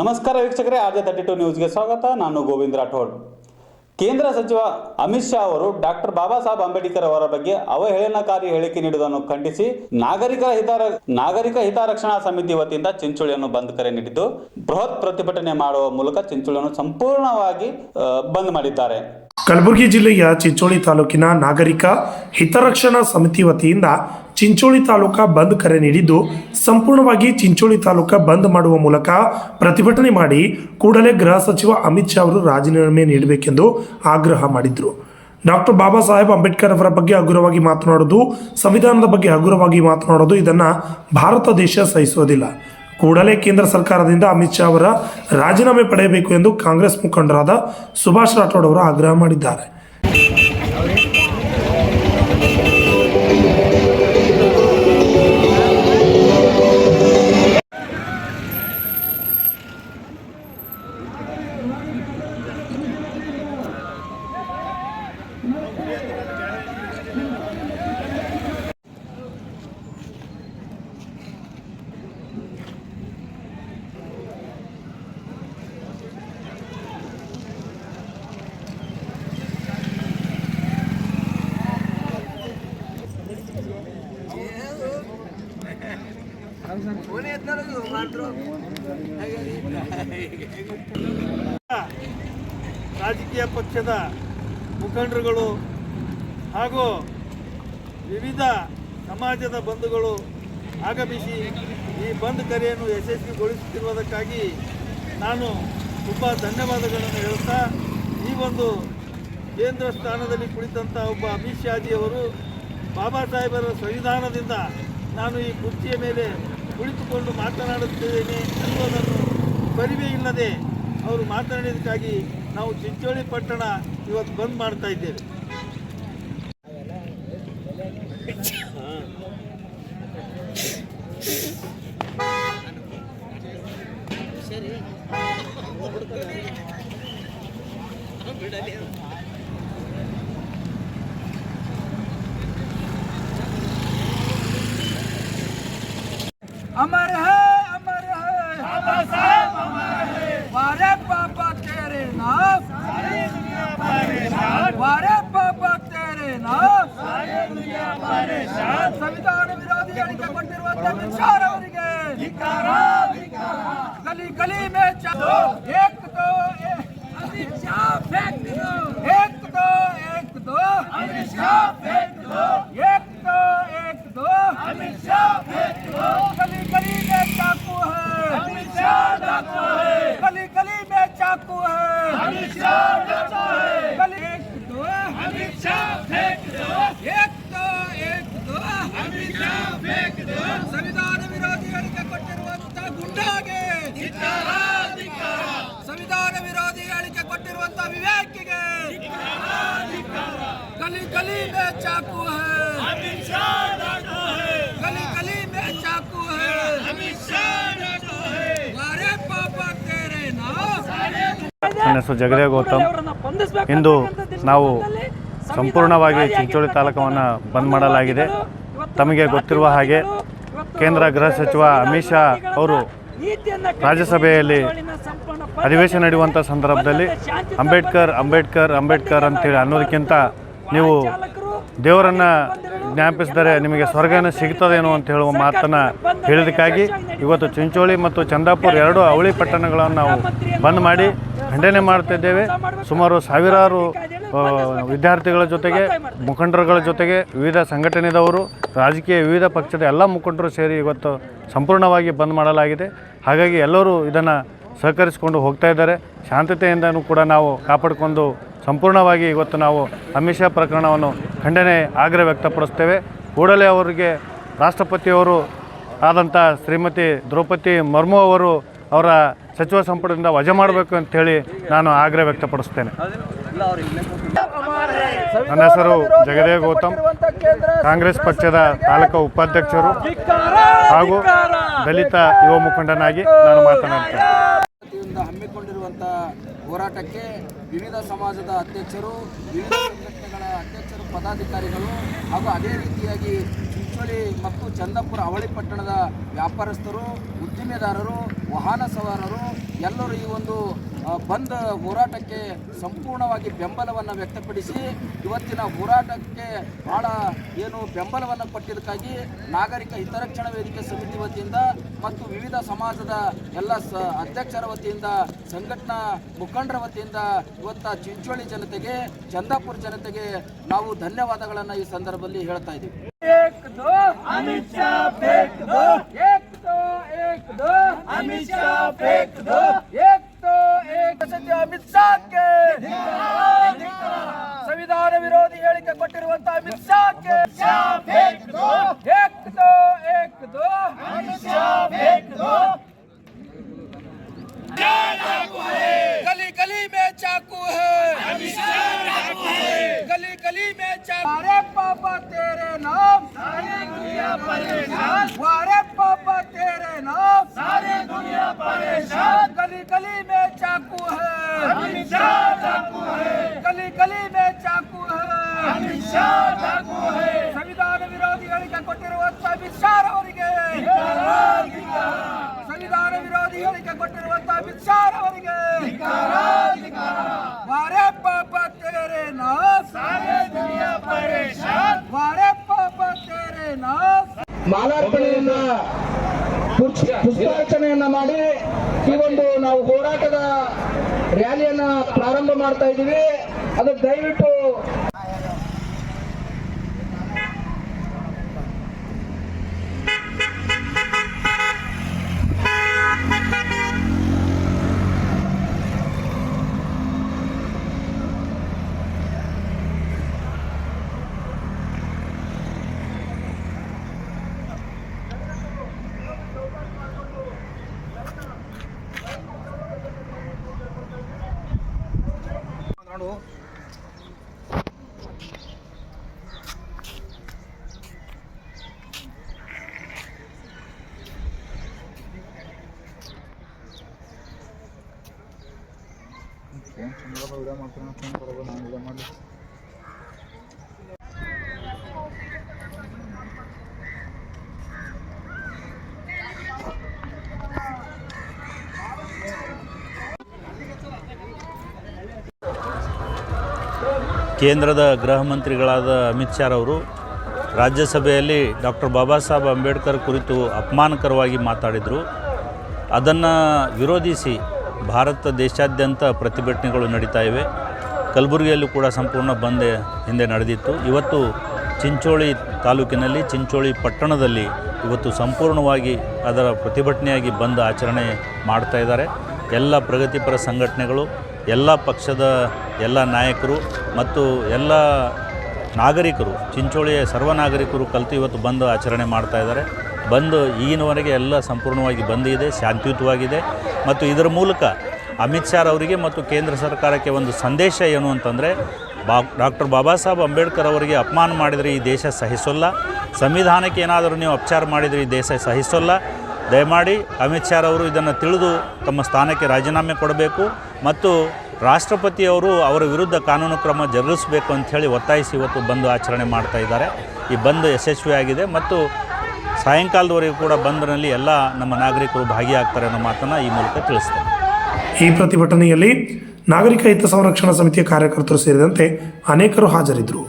ನಮಸ್ಕಾರ ವೀಕ್ಷಕರೇ, RJ32 ನ್ಯೂಸ್ಗೆ ಸ್ವಾಗತ. ನಾನು ಗೋವಿಂದ ರಾಠೋಡ್. ಕೇಂದ್ರ ಸಚಿವ ಅಮಿತ್ ಶಾ ಅವರು ಡಾಕ್ಟರ್ ಬಾಬಾ ಸಾಹೇಬ್ ಅಂಬೇಡ್ಕರ್ ಅವರ ಬಗ್ಗೆ ಅವಹೇಳನಕಾರಿ ಹೇಳಿಕೆ ನೀಡುವುದನ್ನು ಖಂಡಿಸಿ ನಾಗರಿಕ ಹಿತರಕ್ಷಣಾ ಸಮಿತಿ ವತಿಯಿಂದ ಚಿಂಚೋಳಿಯನ್ನು ಬಂದ್ ಕರೆ ನೀಡಿದ್ದು, ಬೃಹತ್ ಪ್ರತಿಭಟನೆ ಮಾಡುವ ಮೂಲಕ ಚಿಂಚೋಳಿಯನ್ನು ಸಂಪೂರ್ಣವಾಗಿ ಬಂದ್ ಮಾಡಿದ್ದಾರೆ. ಕಲಬುರಗಿ ಜಿಲ್ಲೆಯ ಚಿಂಚೋಳಿ ತಾಲೂಕಿನ ನಾಗರಿಕ ಹಿತರಕ್ಷಣಾ ಸಮಿತಿ ವತಿಯಿಂದ ಚಿಂಚೋಳಿ ತಾಲೂಕಾ ಬಂದ್ ಕರೆ ನೀಡಿದ್ದು, ಸಂಪೂರ್ಣವಾಗಿ ಚಿಂಚೋಳಿ ತಾಲೂಕಾ ಬಂದ್ ಮಾಡುವ ಮೂಲಕ ಪ್ರತಿಭಟನೆ ಮಾಡಿ ಕೂಡಲೇ ಗೃಹ ಸಚಿವ ಅಮಿತ್ ಶಾ ಅವರು ರಾಜೀನಾಮೆ ನೀಡಬೇಕೆಂದು ಆಗ್ರಹ ಮಾಡಿದರು. ಡಾಕ್ಟರ್ ಬಾಬಾ ಸಾಹೇಬ್ ಅಂಬೇಡ್ಕರ್ ಅವರ ಬಗ್ಗೆ ಹಗುರವಾಗಿ ಮಾತನಾಡೋದು, ಸಂವಿಧಾನದ ಬಗ್ಗೆ ಹಗುರವಾಗಿ ಮಾತನಾಡೋದು, ಇದನ್ನು ಭಾರತ ದೇಶ ಸಹಿಸೋದಿಲ್ಲ. ಕೂಡಲೇ ಕೇಂದ್ರ ಸರ್ಕಾರದಿಂದ ಅಮಿತ್ ಶಾ ಅವರ ರಾಜೀನಾಮೆ ಪಡೆಯಬೇಕು ಎಂದು ಕಾಂಗ್ರೆಸ್ ಮುಖಂಡರಾದ ಸುಭಾಷ್ ರಾಠೋಡ್ ಅವರು ಆಗ್ರಹ ಮಾಡಿದ್ದಾರೆ. ರಾಜಕೀಯ ಪಕ್ಷದ ಮುಖಂಡರುಗಳು ಹಾಗೂ ವಿವಿಧ ಸಮಾಜದ ಬಂಧುಗಳು ಆಗಮಿಸಿ ಈ ಬಂದ್ ಕರೆಯನ್ನು ಯಶಸ್ವಿಗೊಳಿಸುತ್ತಿರುವುದಕ್ಕಾಗಿ ನಾನು ತುಂಬ ಧನ್ಯವಾದಗಳನ್ನು ಹೇಳುತ್ತಾ, ಈ ಒಂದು ಕೇಂದ್ರ ಸ್ಥಾನದಲ್ಲಿ ಕುಳಿತಂಥ ಒಬ್ಬ ಅಮಿತ್ ಶಾಜಿಯವರು ಬಾಬಾ ಸಾಹೇಬರ ಸಂವಿಧಾನದಿಂದ ನಾನು ಈ ಕುರ್ಚಿಯ ಮೇಲೆ ಕುಳಿತುಕೊಂಡು ಮಾತನಾಡುತ್ತಿದ್ದೇನೆ ಅನ್ನೋದನ್ನು ಪರಿವೇ ಇಲ್ಲದೆ ಅವರು ಮಾತನಾಡಿದ್ದಕ್ಕಾಗಿ ನಾವು ಚಿಂಚೋಳಿ ಪಟ್ಟಣ ಇವತ್ತು ಬಂದ್ ಮಾಡ್ತಾ ಇದ್ದೇವೆ. अमर है बाबा साहब अमर है। वारे बाबा तेरे नाम सारी दुनिया परेशान, वारे बाबा तेरे नाम सारी दुनिया परेशान. संविधान विरोधी ಹೇಳಿಕೆ ಕೊಟ್ಟಿರುವಂತ ಅಮಿತ್ ಶಾ ಅವರಿಗೆ ಧಿಕ್ಕಾರ. गली गली में चलो, एक दो अमित शाह फेंक दो, एक दो अमित शाह फेंक दो, एक दो अमित शाह फेंक दो. गली गली में चाकू है अमित शाह डाकू है, गली गली में चाकू है अमित शाह डाकू है. गली एक दो अमित शाह फेंक दो, एक दो अमित शाह फेंक दो. संविधान विरोधी ಹೇಳಿಕೆ ಕೊಟ್ಟಿರುವಂತ ಗುಂಡಾಗೆ ಧಿಕ್ಕಾರ. ಸಂವಿಧಾನ ವಿರೋಧಿ ಹೇಳಿಕೆ ಕೊಟ್ಟಿರುವಂತ ವಿವೇಕಿಗೆ गली गली में चाकू है अमित शाह डाकू है, गली गली में चाकू है अमित शाह डाकू है. वारे बाबा तेरे नाम. ನನ್ನ ಹೆಸರು ಜಗದೇ ಗೌತಮ್. ಇಂದು ನಾವು ಸಂಪೂರ್ಣವಾಗಿ ಚಿಂಚೋಳಿ ತಾಲೂಕನ್ನು ಬಂದ್ ಮಾಡಲಾಗಿದೆ. ತಮಗೆ ಗೊತ್ತಿರುವ ಹಾಗೆ ಕೇಂದ್ರ ಗೃಹ ಸಚಿವ ಅಮಿತ್ ಶಾ ಅವರು ರಾಜ್ಯಸಭೆಯಲ್ಲಿ ಅಧಿವೇಶನ ನಡೆಯುವಂಥ ಸಂದರ್ಭದಲ್ಲಿ ಅಂಬೇಡ್ಕರ್ ಅಂತೇಳಿ ಅನ್ನೋದಕ್ಕಿಂತ ನೀವು ದೇವರನ್ನು ಜ್ಞಾಪಿಸಿದರೆ ನಿಮಗೆ ಸ್ವರ್ಗನ ಸಿಗ್ತದೇನೋ ಅಂತ ಹೇಳುವ ಮಾತನ್ನು ಹೇಳಿದಕ್ಕಾಗಿ ಇವತ್ತು ಚಿಂಚೋಳಿ ಮತ್ತು ಚಂದಾಪುರ ಎರಡು ಅವಳಿ ಪಟ್ಟಣಗಳನ್ನು ನಾವು ಬಂದ್ ಮಾಡಿ ಖಂಡನೆ ಮಾಡ್ತಿದ್ದೇವೆ. ಸುಮಾರು ಸಾವಿರಾರು ವಿದ್ಯಾರ್ಥಿಗಳ ಜೊತೆಗೆ ಮುಖಂಡರುಗಳ ಜೊತೆಗೆ ವಿವಿಧ ಸಂಘಟನೆದವರು, ರಾಜಕೀಯ ವಿವಿಧ ಪಕ್ಷದ ಎಲ್ಲ ಮುಖಂಡರು ಸೇರಿ ಇವತ್ತು ಸಂಪೂರ್ಣವಾಗಿ ಬಂದ್ ಮಾಡಲಾಗಿದೆ. ಹಾಗಾಗಿ ಎಲ್ಲರೂ ಇದನ್ನು ಸಹಕರಿಸಿಕೊಂಡು ಹೋಗ್ತಾ ಇದ್ದಾರೆ. ಶಾಂತತೆಯಿಂದನೂ ಕೂಡ ನಾವು ಕಾಪಾಡಿಕೊಂಡು ಸಂಪೂರ್ಣವಾಗಿ ಇವತ್ತು ನಾವು ಅಮಿತ್ ಶಾ ಪ್ರಕರಣವನ್ನು ಖಂಡನೆ ಆಗ್ರಹ ವ್ಯಕ್ತಪಡಿಸ್ತೇವೆ. ಕೂಡಲೇ ಅವರಿಗೆ ರಾಷ್ಟ್ರಪತಿಯವರು ಆದಂಥ ಶ್ರೀಮತಿ ದ್ರೌಪದಿ ಮುರ್ಮು ಅವರು ಅವರ ಸಚಿವ ಸಂಪುಟದಿಂದ ವಜಾ ಮಾಡಬೇಕು ಅಂಥೇಳಿ ನಾನು ಆಗ್ರಹ ವ್ಯಕ್ತಪಡಿಸ್ತೇನೆ. ನನ್ನ ಹೆಸರು ಜಗದೇ ಗೌತಮ್, ಕಾಂಗ್ರೆಸ್ ಪಕ್ಷದ ತಾಲೂಕು ಉಪಾಧ್ಯಕ್ಷರು ಹಾಗೂ ದಲಿತ ಯುವ ಮುಖಂಡನಾಗಿ ನಾನು ಮಾತನಾಡ್ತೇನೆ. ಹಮ್ಮಿಕೊಂಡಿರುವಂಥ ಹೋರಾಟಕ್ಕೆ ವಿವಿಧ ಸಮಾಜದ ಅಧ್ಯಕ್ಷರು, ವಿವಿಧ ಸಂಘಟನೆಗಳ ಅಧ್ಯಕ್ಷರು, ಪದಾಧಿಕಾರಿಗಳು ಹಾಗೂ ಅದೇ ರೀತಿಯಾಗಿ ಚಿಂಚೋಳಿ ಮತ್ತು ಚಂದಾಪುರ ಅವಳಿ ಪಟ್ಟಣದ ವ್ಯಾಪಾರಸ್ಥರು, ಉದ್ದಿಮೆದಾರರು, ವಾಹನ ಸವಾರರು ಎಲ್ಲರೂ ಈ ಒಂದು ಬಂದ್ ಹೋರಾಟಕ್ಕೆ ಸಂಪೂರ್ಣವಾಗಿ ಬೆಂಬಲವನ್ನು ವ್ಯಕ್ತಪಡಿಸಿ ಇವತ್ತಿನ ಹೋರಾಟಕ್ಕೆ ಭಾಳ ಏನು ಬೆಂಬಲವನ್ನು ಕೊಟ್ಟಿದ್ದಕ್ಕಾಗಿ ನಾಗರಿಕ ಹಿತರಕ್ಷಣಾ ವೇದಿಕೆ ಸಮಿತಿ ವತಿಯಿಂದ ಮತ್ತು ವಿವಿಧ ಸಮಾಜದ ಎಲ್ಲ ಅಧ್ಯಕ್ಷರ ವತಿಯಿಂದ ಸಂಘಟನಾ ಮುಖಂಡರ ವತಿಯಿಂದ ಇವತ್ತ ಚಿಂಚೋಳಿ ಜನತೆಗೆ ಚಂದಾಪುರ ಜನತೆಗೆ ನಾವು ಧನ್ಯವಾದಗಳನ್ನು ಈ ಸಂದರ್ಭದಲ್ಲಿ ಹೇಳ್ತಾ ಇದ್ದೀವಿ. एक दो अमित शाह फेंक दो, एक तो एक दो अमित शाह फेंक दो, एक तो एक सचिव अमित शाह के संविधान विरोधी ಹೇಳಿಕೆ ಕೊಟ್ಟಿರುವಂತ ಅಮಿತ್ ಶಾ के फेंक दो, एक तो एक दो अमित शाह फेंक दो। गली गली में चाकू है, अमित शाह डाकू है, गली गली में चाकू। अरे पापा तेरे नाम सारी दुनिया परेशान, अरे पापा तेरे नाम सारी दुनिया परेशान, गली गली में चाकू है, अमित शाह डाकू है, गली गली में चाकू है, अमित शाह डाकू है। ಸಂವಿಧಾನ ವಿರೋಧಿ ಹೇಳಿಕೆ ಕೊಟ್ಟಿರುವಂತ ಅಮಿತ್ ಶಾ ಅವರಿಗೆ, ಸಂವಿಧಾನ ವಿರೋಧಿ ಹೇಳಿಕೆ ಕೊಟ್ಟಿರುವಂತ ಅಮಿತ್ ಶಾ ಅವರಿಗೆ वारे पापा तेरे नाम सारी दुनिया परेशान, वारे पापा तेरे नाम ಮಾಲಾರ್ಪಣೆಯನ್ನ ಪುಷ್ಪಾರ್ಚನೆಯನ್ನ ಮಾಡಿ ಈ ಒಂದು ನಾವು ಹೋರಾಟದ ರ್ಯಾಲಿಯನ್ನ ಪ್ರಾರಂಭ ಮಾಡ್ತಾ ಇದ್ದೀವಿ. ಅದಕ್ಕೆ ದಯವಿಟ್ಟು ಕೇಂದ್ರದ ಗೃಹ ಮಂತ್ರಿಗಳಾದ ಅಮಿತ್ ಶಾ ಅವರು ರಾಜ್ಯಸಭೆಯಲ್ಲಿ ಡಾಕ್ಟರ್ ಬಾಬಾ ಸಾಹೇಬ್ ಅಂಬೇಡ್ಕರ್ ಕುರಿತು ಅಪಮಾನಕರವಾಗಿ ಮಾತಾಡಿದರು. ಅದನ್ನು ವಿರೋಧಿಸಿ ಭಾರತ ದೇಶಾದ್ಯಂತ ಪ್ರತಿಭಟನೆಗಳು ನಡೀತಾ ಇವೆ. ಕಲಬುರಗಿಯಲ್ಲೂ ಕೂಡ ಸಂಪೂರ್ಣ ಬಂದ್ ಹಿಂದೆ ನಡೆದಿತ್ತು. ಇವತ್ತು ಚಿಂಚೋಳಿ ತಾಲೂಕಿನಲ್ಲಿ ಚಿಂಚೋಳಿ ಪಟ್ಟಣದಲ್ಲಿ ಇವತ್ತು ಸಂಪೂರ್ಣವಾಗಿ ಅದರ ಪ್ರತಿಭಟನೆಯಾಗಿ ಬಂದ್ ಆಚರಣೆ ಮಾಡ್ತಾ ಇದ್ದಾರೆ. ಎಲ್ಲ ಪ್ರಗತಿಪರ ಸಂಘಟನೆಗಳು, ಎಲ್ಲ ಪಕ್ಷದ ಎಲ್ಲ ನಾಯಕರು ಮತ್ತು ಎಲ್ಲ ನಾಗರಿಕರು, ಚಿಂಚೋಳಿಯ ಸರ್ವ ನಾಗರಿಕರು ಕಲಿತು ಇವತ್ತು ಬಂದ್ ಆಚರಣೆ ಮಾಡ್ತಾ ಇದ್ದಾರೆ. ಬಂದ್ ಈಗಿನವರೆಗೆ ಎಲ್ಲ ಸಂಪೂರ್ಣವಾಗಿ ಬಂದ್ ಇದೆ, ಶಾಂತಿಯುತವಾಗಿದೆ. ಮತ್ತು ಇದರ ಮೂಲಕ ಅಮಿತ್ ಶಾ ಅವರಿಗೆ ಮತ್ತು ಕೇಂದ್ರ ಸರ್ಕಾರಕ್ಕೆ ಒಂದು ಸಂದೇಶ ಏನು ಅಂತಂದರೆ, ಡಾಕ್ಟರ್ ಬಾಬಾ ಸಾಹೇಬ್ ಅಂಬೇಡ್ಕರ್ ಅವರಿಗೆ ಅಪಮಾನ ಮಾಡಿದರೆ ಈ ದೇಶ ಸಹಿಸೋಲ್ಲ, ಸಂವಿಧಾನಕ್ಕೆ ಏನಾದರೂ ನೀವು ಅಪಚಾರ ಮಾಡಿದರೆ ಈ ದೇಶ ಸಹಿಸೋಲ್ಲ. ದಯಮಾಡಿ ಅಮಿತ್ ಶಾ ಅವರು ಇದನ್ನು ತಿಳಿದು ತಮ್ಮ ಸ್ಥಾನಕ್ಕೆ ರಾಜೀನಾಮೆ ಕೊಡಬೇಕು ಮತ್ತು ರಾಷ್ಟ್ರಪತಿಯವರು ಅವರ ವಿರುದ್ಧ ಕಾನೂನು ಕ್ರಮ ಜರುಗಿಸಬೇಕು ಅಂಥೇಳಿ ಒತ್ತಾಯಿಸಿ ಇವತ್ತು ಬಂದ್ ಆಚರಣೆ ಮಾಡ್ತಾ ಇದ್ದಾರೆ. ಈ ಬಂದ್ ಯಶಸ್ವಿಯಾಗಿದೆ ಮತ್ತು ಸಾಯಂಕಾಲದವರೆಗೂ ಕೂಡ ಬಂದ್ನಲ್ಲಿ ಎಲ್ಲ ನಮ್ಮ ನಾಗರಿಕರು ಭಾಗಿಯಾಗ್ತಾರೆ ಅನ್ನೋ ಮಾತನ್ನು ಈ ಮೂಲಕ ತಿಳಿಸ್ತೇನೆ. ಈ ಪ್ರತಿಭಟನೆಯಲ್ಲಿ ನಾಗರಿಕ ಹಿತ ಸಂರಕ್ಷಣಾ ಸಮಿತಿಯ ಕಾರ್ಯಕರ್ತರು ಸೇರಿದಂತೆ ಅನೇಕರು ಹಾಜರಿದ್ದರು.